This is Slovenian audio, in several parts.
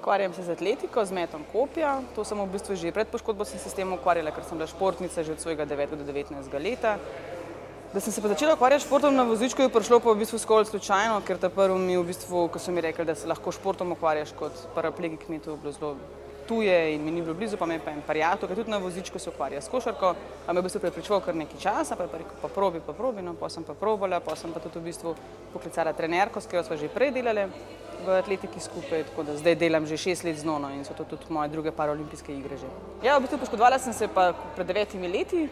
Ukvarjam se z atletiko, z metom kopja. To sem v bistvu že pred poškodbo sem se s tem ukvarjala, ker sem bila športnica že od svojega 9. do 19. leta. Da sem se pa začela ukvarjati športom na vozičku, je prišlo pa v bistvu skoraj slučajno, ker ta prvi mi v bistvu, ko so mi rekli, da se lahko športom ukvarjaš kot paraplegik, mi je to bilo zelo tuje in mi ni bilo blizu, pa me je pa en prijatelj, ki tudi na vozičku se ukvarja s košarko, pa me je v bistvu prepričeval kar nekaj časa, pa je pa rekel, pa probi, no, pa sem pa probala, pa sem pa tudi v bistvu poklicala trenerko, s katero sva že prej delali v atletiki skupaj, tako da zdaj delam že 6 let z njo in so to tudi moje druge paraolimpijske igre že. Ja, v bistvu poškodovala sem se pa pred 9 leti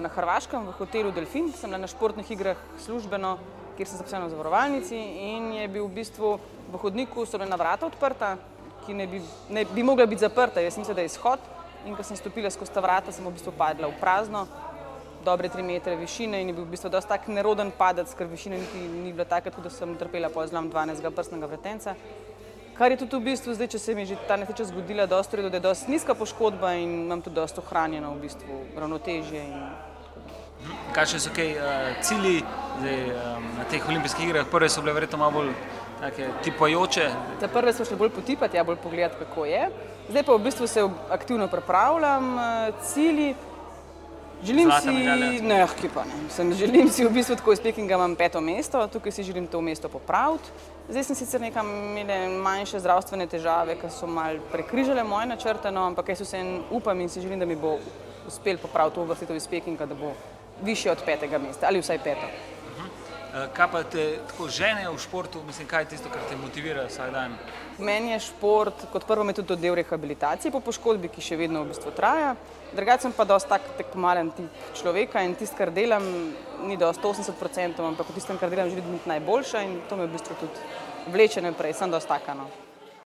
na Hrvaškem, v hotelu Delfin, sem bila na športnih igrah službeno, kjer sem zaposlena v zavarovalnici in je bil v bistvu v hodniku so bila vrata odprta, ki ne bi mogla biti zaprta, jaz mislim, da je izhod in ko sem stopila skozi ta vrata, sem v bistvu padla v prazno, dobre 3 metre višine in je bil v bistvu dosti tak neroden padec, ker višina niti ni bila taka, tudi da sem trpela po zlom 12. prsnega vretenca. Kar je tudi v bistvu zdaj, če se mi je že ta nesreča zgodila, dosti redo, da je dosti nizka poškodba in imam tudi dosti ohranjeno v bistvu ravnotežje in Kakšni so kaj cilji na teh olimpijskih igrah? Prve so bile verjetno malo bolj take tipajoče. Te prve smo šli bolj potipati, ja, bolj pogledati, kako je. Zdaj pa v bistvu se aktivno pripravljam, cilji. Želim si, ne, pa ne. Želim si v bistvu tako iz Pekinga imam 5. mesto, tukaj si želim to mesto popraviti. Zdaj sem sicer nekam imela manjše zdravstvene težave, ki so malo prekrižale moje načrte, no, ampak jaz vseeno upam in si želim, da mi bo uspel popraviti to uvrstitev iz Pekinga, da bo višje od 5. mesta ali vsaj 5. Kaj pa te tako žene v športu, mislim, kaj je tisto, kar te motivira vsak dan? Meni je šport kot prvo metod del rehabilitacije po poškodbi, ki še vedno v bistvu traja. Drugače sem pa dosti tak tekmomalen tip človeka in tisto, kar delam, ni dosti 80%, ampak v tistem, kar delam, želim biti najboljša in to me v bistvu tudi vleče naprej, sem dosti taka, no.